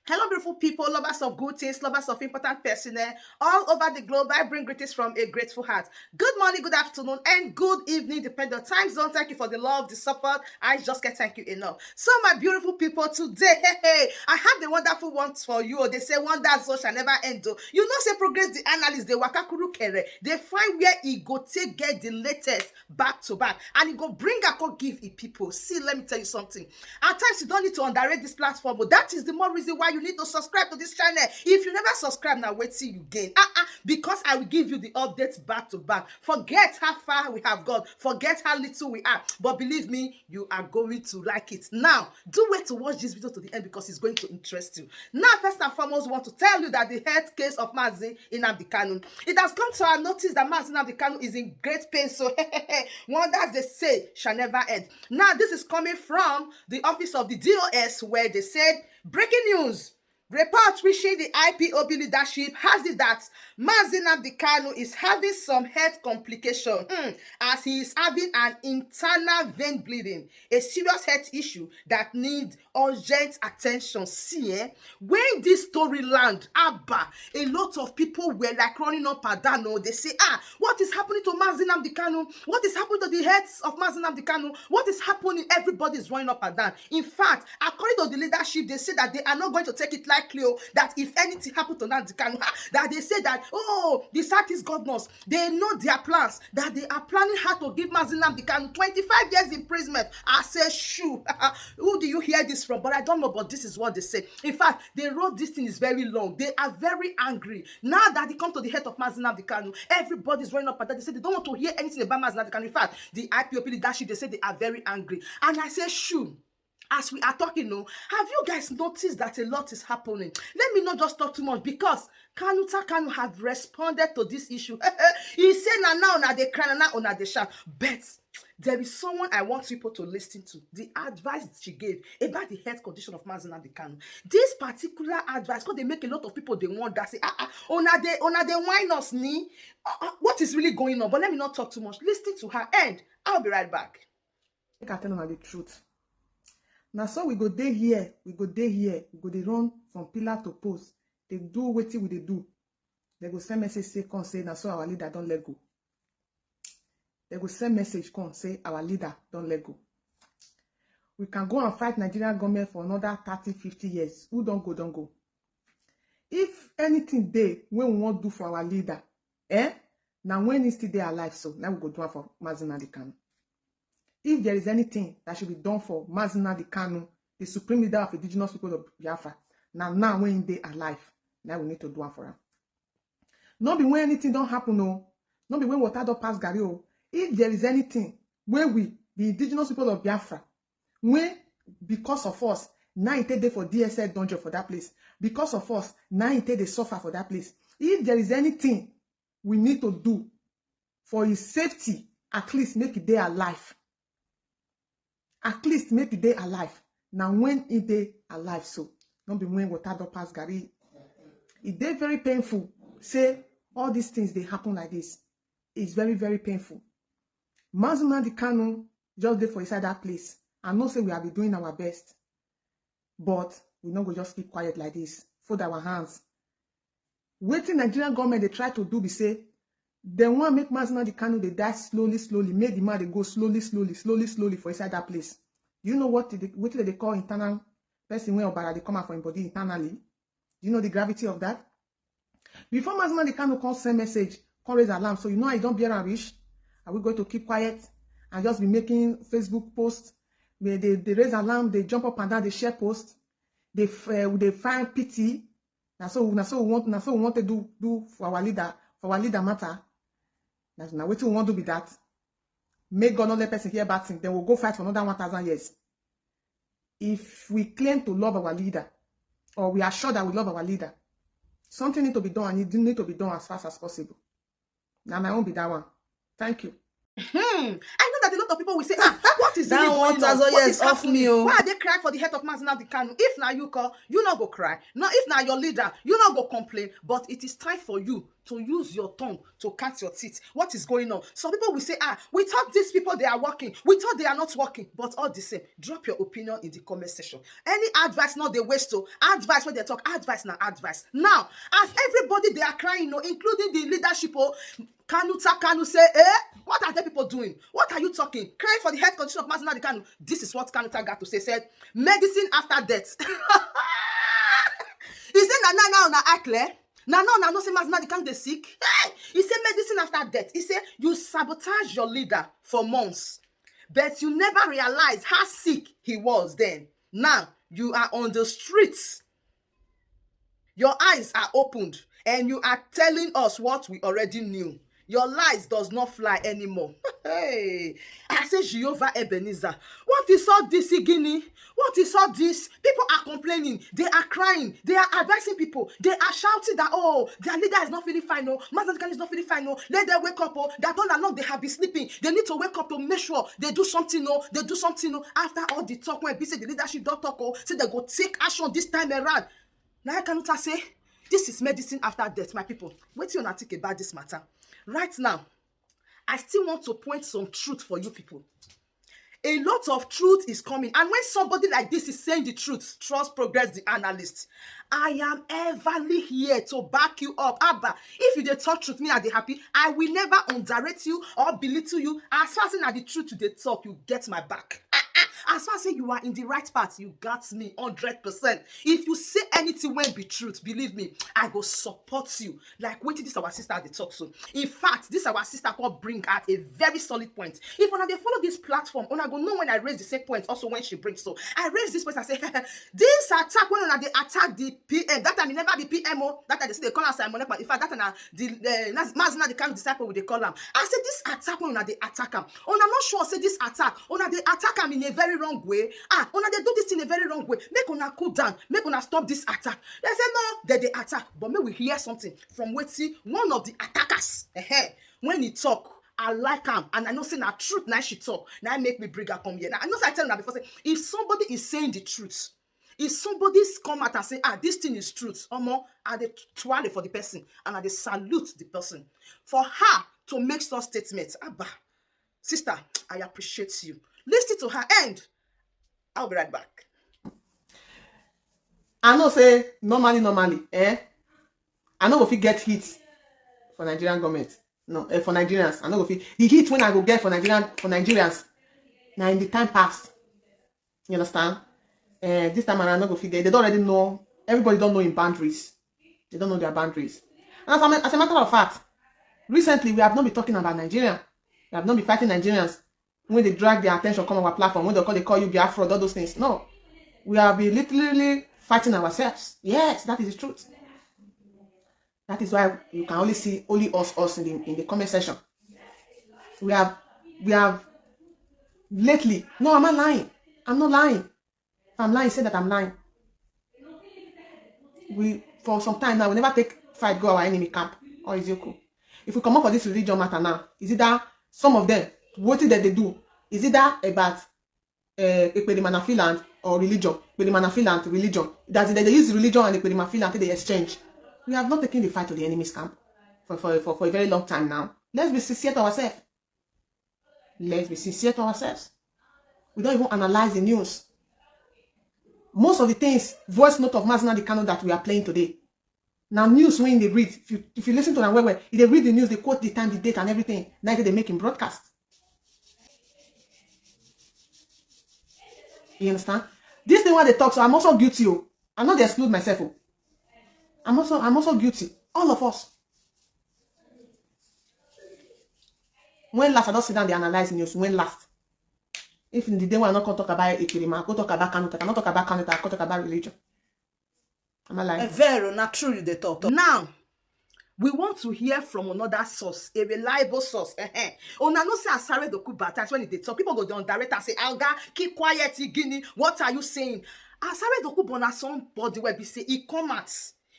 Hello, beautiful people, lovers of good things, lovers of important personnel all over the globe. I bring greetings from a grateful heart. Good morning, good afternoon, and good evening, depending on time zone. Thank you for the love, the support. I just can't thank you enough. So, my beautiful people, today, I have the wonderful ones for you. They say wonders so shall never end. You know, say progress the analyst, they wakakuru kere. They find where he go take get the latest back to back, and he go bring a call give it people. See, let me tell you something. At times you don't need to underrate this platform, but that is the more reason why you need to subscribe to this channel. If you never subscribe, now wait till you gain. Because I will give you the updates back to back. Forget how far we have gone. Forget how little we are. But believe me, you are going to like it. Now, do wait to watch this video to the end because it's going to interest you. Now, first and foremost, I want to tell you that the health case of Nnamdi Kanu. It has come to our notice that Nnamdi Kanu is in great pain. So, wonders they say shall never end. Now, this is coming from the office of the DOS where they said, breaking news. Reports reaching the IPOB leadership has it that Nnamdi Kanu is having some health complication as he is having an internal vein bleeding, a serious health issue that needs urgent attention. See, when this story land, a lot of people were like running up and down. They say, what is happening to Nnamdi Kanu? What is happening to the heads of Nnamdi Kanu? What is happening? Everybody is running up and down. In fact, according to the leadership, they say that they are not going to take it likely that if anything happened to Nnamdi Kanu, that they say that, the Southeast governors, they know their plans, that they are planning how to give Nnamdi Kanu 25 years imprisonment. I say, shoo. Who do you hear this from? But I don't know, but this is what they say. In fact, they wrote this thing is very long. They are very angry. Now that they come to the head of Nnamdi Kanu, everybody's running up and down. They say they don't want to hear anything about Nnamdi Kanu. In fact, the IPOB leadership, they say they are very angry. And I say, shoo. As we are talking now, have you guys noticed that a lot is happening? Let me not just talk too much because Kanu have responded to this issue. He said, now they cry, now they shout. But there is someone I want people to listen to. The advice she gave about the health condition of Nnamdi Kanu. This particular advice, because they make a lot of people, they wonder, say, they whine us, ni. What is really going on? But let me not talk too much. Listen to her, and I'll be right back. I can tell them the truth. Now, so we go there here, we go dey run from pillar to post. They do what we they do. They go send message say, come say, now so our leader don't let go. They go send message, come say, our leader don't let go. We can go and fight Nigerian government for another 30, 50 years. Who don't go. If anything they, when we want to do for our leader, now when he's still there alive, so now we go do it for Nnamdi Kanu. If there is anything that should be done for Nnamdi Kanu, the supreme leader of indigenous people of Biafra, now when they are alive, now we need to do it for him. Not be when anything don't happen, no. Not be when water don't pass Gary. If there is anything where we, the indigenous people of Biafra, when because of us, now it take day for DSL dungeon for that place. Because of us, now it take they suffer for that place. If there is anything we need to do for his safety, at least make it day alive. At least make the day alive. Now when it day alive, so not be when water don't pass Gary. It day very painful. Say all these things they happen like this. It's very, very painful. Nnamdi Kanu just there for inside that place. I know say we have been doing our best. But we not go just keep quiet like this. Fold our hands. Waiting Nigerian government they try to do be say they want to make Nnamdi Kanu they die slowly. Make the man they go slowly for inside that place. You know what they call internal person when Obara they come out from body internally? Do you know the gravity of that? Before Nnamdi Kanu come send message, come raise alarm. So you know I don't bear and reach. Are we going to keep quiet and just be making Facebook posts where they raise alarm, they jump up and down, they share posts, they find pity. So we want to do for our leader matter. Now what we want to be that. Make God not let person hear bad thing, then we'll go fight for another 1,000 years. If we claim to love our leader, or we are sure that we love our leader, something need to be done, and it need to be done as fast as possible. Now my own be that one. Thank you. I know that a lot of people will say, what is that one yes off me? Why are they crying for the head of Nnamdi Kanu? If now you call, you not go cry. Now if now your leader, you not go complain. But it is time for you to use your tongue to cut your teeth. What is going on? Some people will say, we thought these people, they are working. We thought they are not working. But all the same, drop your opinion in the comment section. Any advice, not the waste to advice when they talk, advice now advice. Now, as everybody, they are crying, including the leadership, Kanuta, Kanu say, what are the people doing? What are you talking? Crying for the health condition of Nnamdi Kanu. This is what Kanuta got to say. Said, medicine after death. He said, na akle. No, say Nnamdi Kanu dey sick. Hey! He said, medicine after death. He said, you sabotage your leader for months, but you never realize how sick he was then. Now, you are on the streets. Your eyes are opened, and you are telling us what we already knew. Your lies does not fly anymore. Hey, I say Jehovah Ebenezer. What is all this, Igini? What is all this? People are complaining. They are crying. They are advising people. They are shouting that, their leader is not feeling fine. No, Nnamdi Kanu is not feeling fine. No, let them wake up. That all along they have been sleeping. They need to wake up to make sure they do something. No, they do something. No, after all the talk, when say the leadership don't talk, say they go take action this time around. Now Kanuta say, this is medicine after death, my people. What do you think about this matter? Right now, I still want to point some truth for you people. A lot of truth is coming. And when somebody like this is saying the truth, trust Progress the analyst. I am everly here to back you up. Abba, if you dey talk truth, me I dey happy. I will never underrate you or belittle you. As far as the truth they talk, you get my back. As far as you are in the right path, you got me 100%. If you say anything when be truth, believe me, I go support you. Like wait till this our sister they talk so. In fact, this our sister called bring out a very solid point. If una dey follow this platform, una go know when I raise the same point. Also when she brings so, I raise this point. I say this attack when una dey attack the PM. That time it never be PMO. That time they say they call us Simon Ekpa. In fact, that time the Mazina the kind of disciple they call them. I say this attack when una dey attack him. Una not sure say this attack. Una dey attack him in a very wrong way. Una they do this in a very wrong way. Make una cool down. Make una stop this attack. They say no, they attack. But may we hear something from one of the attackers. When he talk, I like him, and I know say na truth. Now she talk. Now make me bring her come here. Now I know say I tell you before say if somebody is saying the truth, if somebody's come out and say this thing is truth, I dey twirl for the person and I dey salute the person for her to make such statements. Abba, sister, I appreciate you. Listen to her end. I'll be right back. I know say normally, I know if you get hit for Nigerian government. No, for Nigerians. I know if the hit when I go get for Nigerians. Now in the time past. You understand? This time I not go figure. They don't already know. Everybody don't know in boundaries. They don't know their boundaries. And as a matter of fact, recently we have not been talking about Nigeria. We have not been fighting Nigerians. When they drag their attention come on our platform, when they call you Biafra, all those things. No. We have been literally fighting ourselves. Yes, that is the truth. That is why you can only see only us in the comment section. We have lately. No, I'm not lying. I'm not lying. If I'm lying, say that I'm lying. We for some time now we never take fight go our enemy camp. Or is it cool? If we come up for this religion matter now, is it that some of them what did they do? Is it that about Ekpa or religion? Religion. That they use religion and Ekpa they exchange. We have not taken the fight to the enemy's camp for a very long time now. Let's be sincere to ourselves. Let's be sincere to ourselves. We don't even analyze the news. Most of the things, voice note of Nnamdi Kanu that we are playing today. Now news when they read, if you listen to them well, if they read the news, they quote the time, the date, and everything. Now they make in broadcast. You understand? This thing why they talk, so I'm also guilty. I'm not to exclude myself. I'm also guilty. All of us. When last I don't sit down, they analyze news. When last? If in the day when I'm not going to talk about Ekpa, I go talk about Kanuta. I cannot talk about Kanuta. I go talk about religion. Am I lying? Very not true they talk. Now, we want to hear from another source, a reliable source. Una no say Asare Doku Batas when they talk. People go down direct and say, Alga, keep quiet, Guinea. What are you saying? Asare Doku Bona somebody where we say he come at.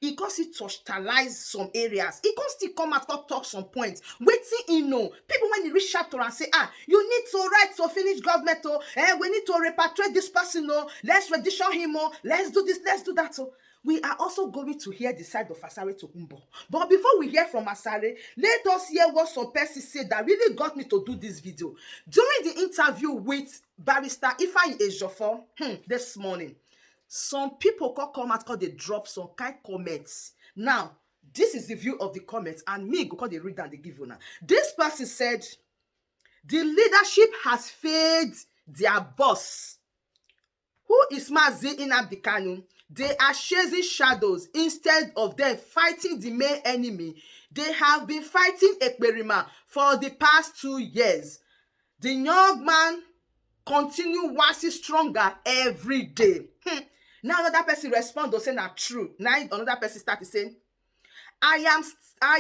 He can still touchtalize some areas. He can still come out and talk some points. Waiting in no. People when you reach out to and say, you need to write to finish government. We need to repatriate this person. Let's rendition him. Let's do this. Let's do that. we are also going to hear the side of Asare Tokunbo. But before we hear from Asare, let us hear what some persons say that really got me to do this video. During the interview with Barrister Ifeanyi Ejiofor this morning, some people come out, they drop some kind comments. Now, this is the view of the comments, and me go they read and they give you now. This person said, the leadership has failed their boss. Who is Mazi Nnamdi Kanu? They are chasing shadows instead of them fighting the main enemy. They have been fighting Ekpa for the past 2 years. The young man continue waxing stronger every day. Now another person respond to say not true. Now another person started saying, I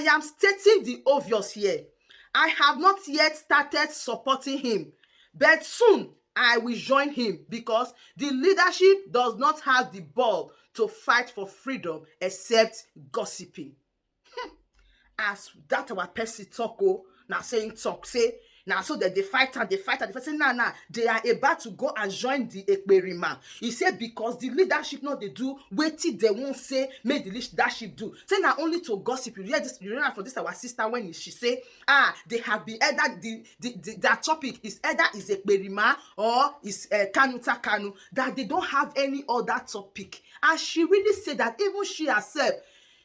am stating the obvious here. I have not yet started supporting him, but soon I will join him because the leadership does not have the ball to fight for freedom except gossiping. As that our person talk, now saying talk, say, now so that they fight and they say, nah, they are about to go and join the Ekpa. He said because the leadership not they do, wait till they won't say, make the leadership do. Say not only to gossip, you hear this, you know for this our sister when she say, they have been either their topic is either is Ekpa or is Kanuta Kanu, that they don't have any other topic. And she really said that even she herself,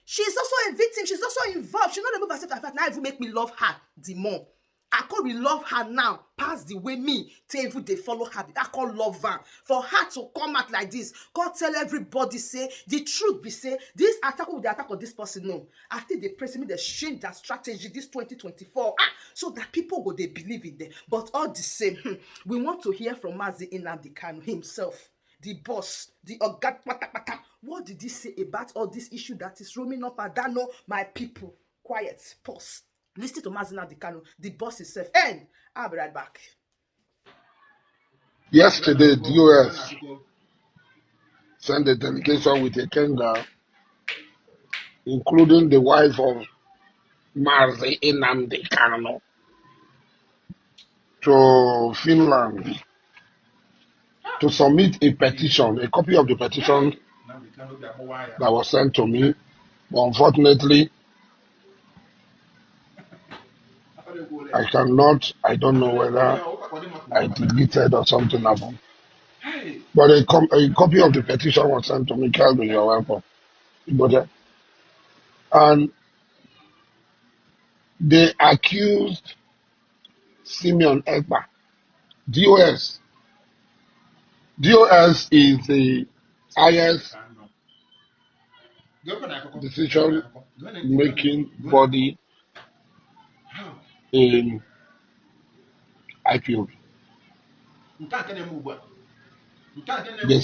she's also a victim, she's also involved. She not remove herself that now even make me love her the more. I can't love her now past the way me tell even they follow her. I can't love her. For her to come out like this, God tell everybody say the truth be say this attack with the attack of this person. No, I think they press me they change their strategy this 2024 so that people go they believe in them. But all the same, we want to hear from Mazi Nnamdi Kanu himself, the boss, the Oga Patapata. What did he say about all this issue that is roaming up and down? No, my people, quiet, pause. Listen to Mazi Nnamdi Kanu, the boss himself, and I'll be right back. Yesterday, the US sent a delegation with a tender, including the wife of Mazi Nnamdi Kanu, to Finland to submit a petition, a copy of the petition that was sent to me. But unfortunately, I don't know whether I deleted or something happened. But a copy of the petition was sent to me. Calvin, you're welcome. And they accused Simeon Ekpa. DOS. DOS is the highest decision-making body in IPOB. They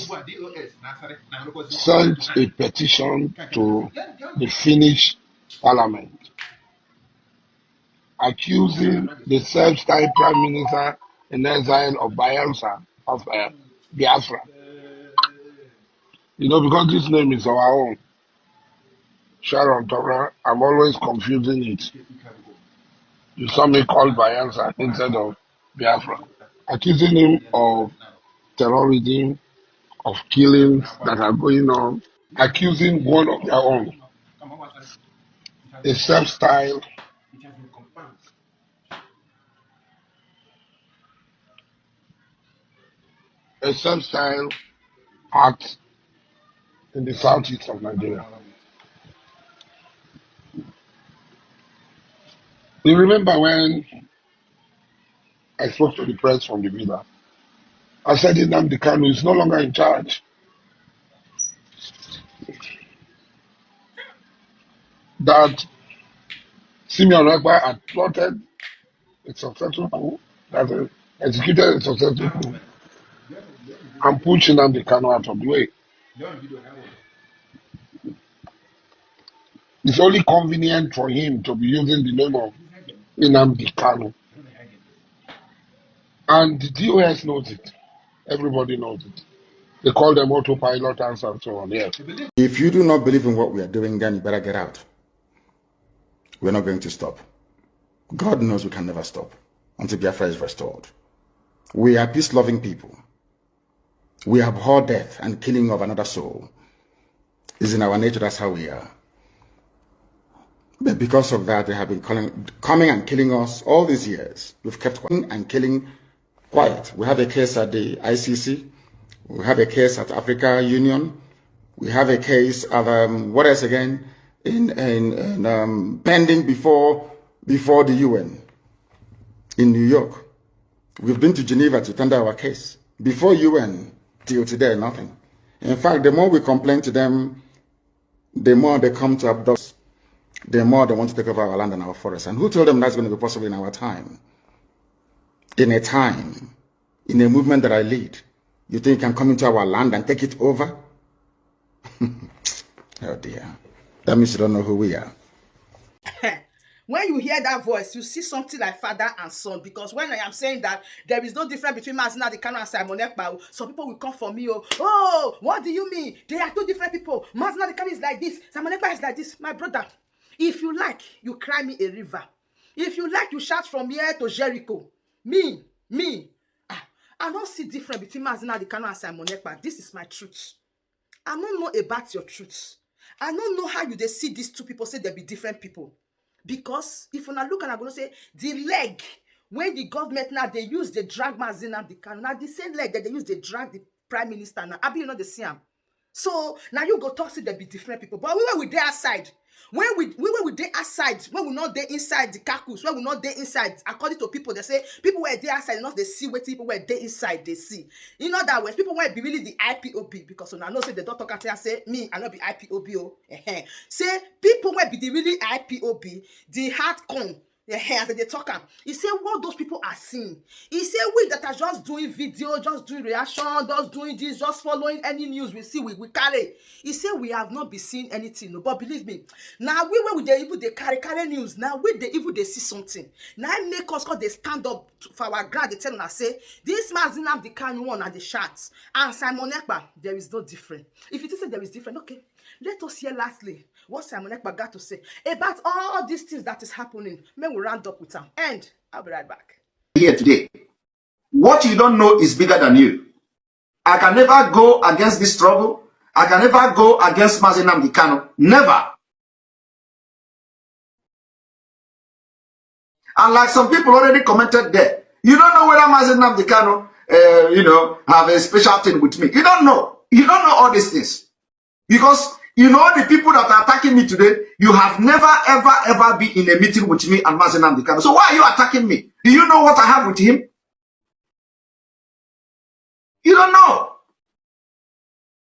sent a petition to the Finnish parliament accusing the self-styled Prime Minister in exile of Biafra, Biafra. You know, because this name is our own, Sharon Tora, I'm always confusing it. You saw me call Biafra instead of Biafra. Accusing him of terrorism, of killings that are going on, accusing one of their own, a self-styled act in the southeast of Nigeria. You remember when I spoke to the press from the villa, I said Nnamdi Kanu is no longer in charge. That Simeon Ekpa had plotted a successful coup, that executed a successful coup, and pushed Nnamdi Kanu out of the way. It's only convenient for him to be using the name of Nnamdi Kanu. And the DOS knows it. Everybody knows it. They call them autopilot and so on. Yes. If you do not believe in what we are doing, then you better get out. We're not going to stop. God knows we can never stop until Biafra is restored. We are peace-loving people. We abhor death and killing of another soul. It's in our nature. That's how we are. But because of that, they have been coming and killing us all these years. We've kept quiet and killing quiet. We have a case at the ICC. We have a case at Africa Union. We have a case at what else again? Pending before the UN in New York. We've been to Geneva to tender our case. Before UN, till today, nothing. In fact, the more we complain to them, the more they come to abduct us, the more they want to take over our land and our forests. And who told them that's going to be possible in our time? In a movement that I lead, you think you can come into our land and take it over? Oh dear. That means you don't know who we are. When you hear that voice, you see something like father and son. Because when I am saying that there is no difference between Nnamdi Kanu and Simon Ekpa, some people will come for me. Oh, what do you mean? They are two different people. Nnamdi Kanu is like this. Simon Ekpa is like this. My brother, if you like, you cry me a river. If you like, you shout from here to Jericho. Me. I don't see difference between Nnamdi Kanu and Simon Ekpa. This is my truth. I don't know about your truth. I don't know how you they see these two people say they be different people. Because if you now look and I'm going to say the leg when the government now they use the drag Nnamdi Kanu, now the same leg that they use they drag the prime minister now. I be you know the same. So now you go talk to they be different people. But when we there outside, when we there outside, when we not there inside the caucus, when we not there inside, according to people, they say people were there outside, not they see what people were there inside, they see. In other words, people were be really the IPOB, because when I know say they don't talk and say me, I not be IPOB. Say people were be the really IPOB, the hardcore. As they talk, he said what those people are seeing. He said we that are just doing video, just doing reaction, just doing this, just following any news we see, we carry. He said we have not been seeing anything. No, but believe me, now we when they even they carry news, now we they even they see something. Now it make us cause they stand up for our ground. They tell us say this man Nnamdi Kanu one at the shots and Simon Ekpa, there is no different. If you say there is different, okay. Let us hear lastly what Simon Ekpa got to say about all these things that is happening. May we round up with him. And I'll be right back. Here today. What you don't know is bigger than you. I can never go against this struggle. I can never go against Nnamdi Kanu. Never. And like some people already commented there, you don't know whether Nnamdi Kanu, have a special thing with me. You don't know. You don't know all these things. Because you know the people that are attacking me today, you have never, ever been in a meeting with me and Nnamdi Kanu. So why are you attacking me? Do you know what I have with him? You don't know.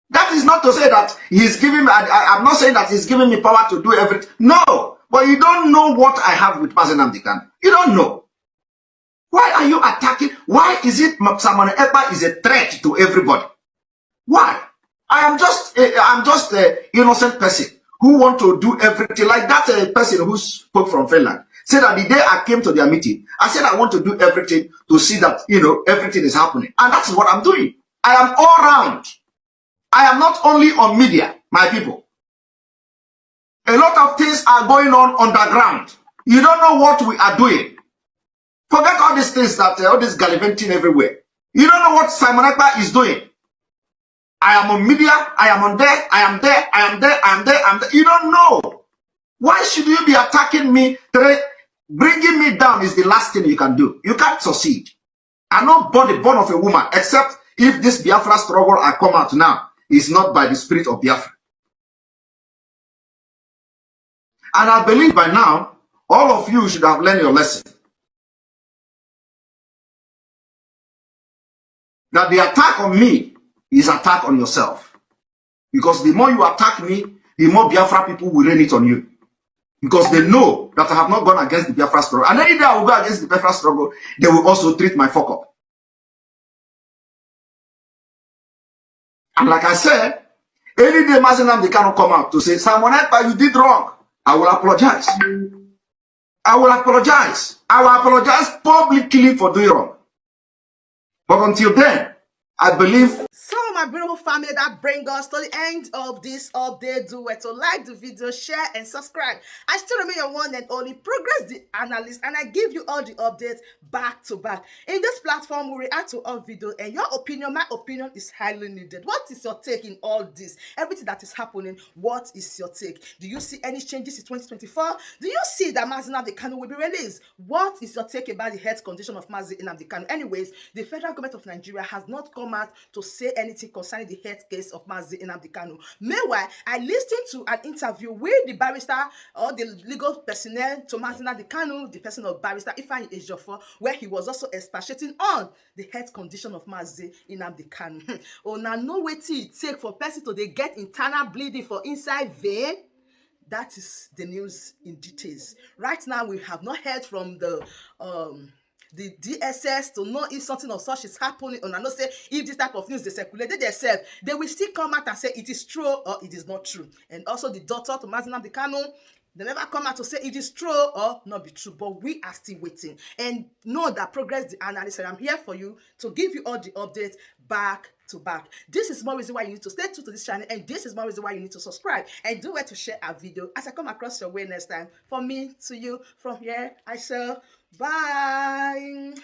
That is not to say that he's giving me, I'm not saying that he's giving me power to do everything. No. But you don't know what I have with Nnamdi Kanu. You don't know. Why are you attacking? Why is it Simon Ekpa is a threat to everybody? Why? I'm just an innocent person who want to do everything. Like that person who spoke from Finland. Said that the day I came to their meeting, I said I want to do everything to see that, everything is happening. And that's what I'm doing. I am all round. I am not only on media, my people. A lot of things are going on underground. You don't know what we are doing. Forget all these things that, all this gallivanting everywhere. You don't know what Simon Ekpa is doing. I am on media, I am on there, I am there, I am there, I am there, I am there. You don't know. Why should you be attacking me? Bringing me down is the last thing you can do. You can't succeed. I'm not born of a woman, except if this Biafra struggle I come out now is not by the spirit of Biafra. And I believe by now, all of you should have learned your lesson. That the attack on me is attack on yourself. Because the more you attack me, the more Biafra people will rain it on you. Because they know that I have not gone against the Biafra struggle. And any day I will go against the Biafra struggle, they will also treat my fuck up. And like I said, any day Nnamdi Kanu come out to say, Simon Ekpa, you did wrong, I will apologize. I will apologize. I will apologize publicly for doing wrong. But until then, I believe. So my my beautiful family that bring us to the end of this update. Do it to like the video, share, and subscribe. I still remain your one and only Progress the Analyst, and I give you all the updates back to back. In this platform, we react to all videos, and your opinion, my opinion, is highly needed. What is your take in all this? Everything that is happening, what is your take? Do you see any changes in 2024? Do you see that Nnamdi Kanu will be released? What is your take about the health condition of Nnamdi Kanu? Anyways, the federal government of Nigeria has not come out to say anything concerning the health case of Nnamdi Kanu. Meanwhile, I listened to an interview with the barrister or the legal personnel to Nnamdi Kanu, the person of barrister Ifeanyi Ejiofor, where he was also expatiating on the health condition of Nnamdi Kanu. Oh, now no wetin it take for person to dey get internal bleeding for inside vein. That is the news in details. Right now, we have not heard from the DSS to know if something of such is happening. And I know say if this type of news they circulate themselves, they will still come out and say it is true or it is not true. And also the daughter to Nnamdi Kanu, they never come out to say it is true or not be true, but we are still waiting. And know that Progress the Analyst, and I'm here for you to give you all the updates back to back. This is more reason why you need to stay tuned to this channel, and this is more reason why you need to subscribe and do it to share our video as I come across your way next time. From me to you, from here, I shall bye.